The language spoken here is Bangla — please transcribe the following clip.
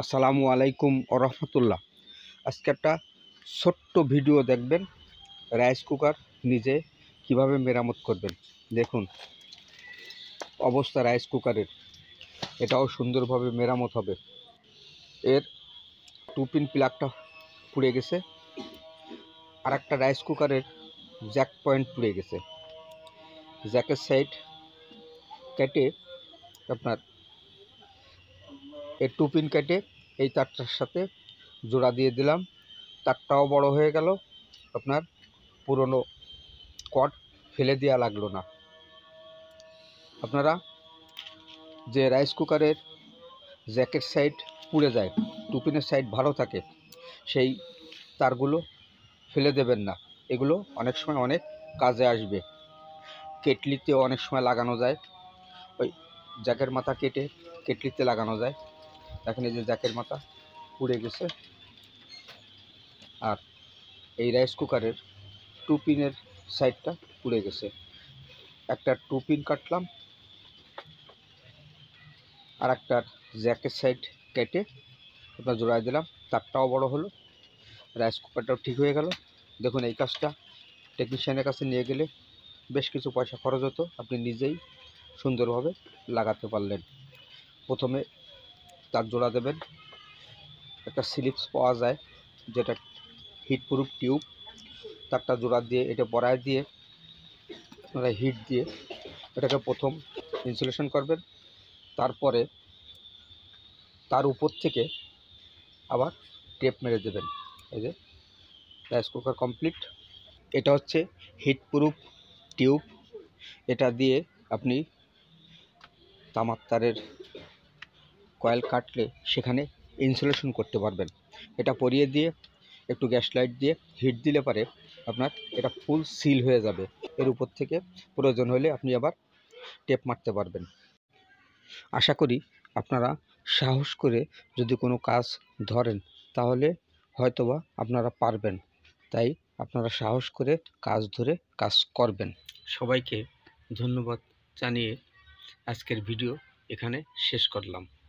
আসসালামু আলাইকুম রহমতুল্লাহ। আজকে একটা ছোট্ট ভিডিও দেখবেন, রাইস কুকার নিজে কিভাবে মেরামত করবেন। দেখুন অবস্থা রাইস কুকারের, এটাও সুন্দরভাবে মেরামত হবে। এর টু পিন প্লাগটা পুড়ে গেছে, আর একটা রাইস কুকারের জ্যাক পয়েন্ট পুড়ে গেছে। জ্যাকের সাইড কেটে আপনার এর টু পিন কেটে এই তারটার সাথে জোড়া দিয়ে দিলাম। তারটাও বড় হয়ে গেল, আপনার পুরনো কর্ড ফেলে দেওয়া লাগলো না। আপনারা যে রাইস কুকারের জ্যাকের সাইড পুড়ে যায়, টুপিনের সাইড ভালো থাকে, সেই তারগুলো ফেলে দেবেন না। এগুলো অনেক সময় অনেক কাজে আসবে। কেটলিতেও অনেক সময় লাগানো যায়, ওই জ্যাকের মাথা কেটে কেটলিতে লাগানো যায়। দেখেন এই যে জ্যাকের মাথা পুড়ে গেছে। আর এই রাইস কুকারের টুপিনের সাইডটা পুড়ে গেছে। একটা টুপিন কাটলাম, আর একটা জ্যাকের সাইড কেটে আপনার জোড়ায় দিলাম, তারটাও বড় হলো, রাইস কুকারটাও ঠিক হয়ে গেল। দেখুন এই কাজটা টেকনিশিয়ানের কাছে নিয়ে গেলে বেশ কিছু পয়সা খরচ হতো, আপনি নিজেই সুন্দরভাবে লাগাতে পারলেন। প্রথমে তার জোড়া দেবেন, একটা স্লিপস পাওয়া যায় যেটা হিট প্রুফ টিউব, তারটা জোড়া দিয়ে এটা বড়ায় দিয়ে আপনারা হিট দিয়ে এটাকে প্রথম ইনসুলেশন করবেন। তারপরে তার উপর থেকে আবার টেপ মেরে দেবেন। এই যে রাইস কুকার কমপ্লিট। এটা হচ্ছে হিট প্রুফ টিউব, এটা দিয়ে আপনি তামার তারের কয়েল কাটলে সেখানে ইনসুলেশন করতে পারবেন। এটা পরিয়ে দিয়ে একটু গ্যাস লাইট দিয়ে হিট দিলে পারে আপনার এটা ফুল সিল হয়ে যাবে। এর উপর থেকে প্রয়োজন হলে আপনি আবার টেপ মারতে পারবেন। আশা করি আপনারা সাহস করে যদি কোনো কাজ ধরেন তাহলে হয়তোবা আপনারা পারবেন। তাই আপনারা সাহস করে কাজ ধরে কাজ করবেন। সবাইকে ধন্যবাদ জানিয়ে আজকের ভিডিও এখানে শেষ করলাম।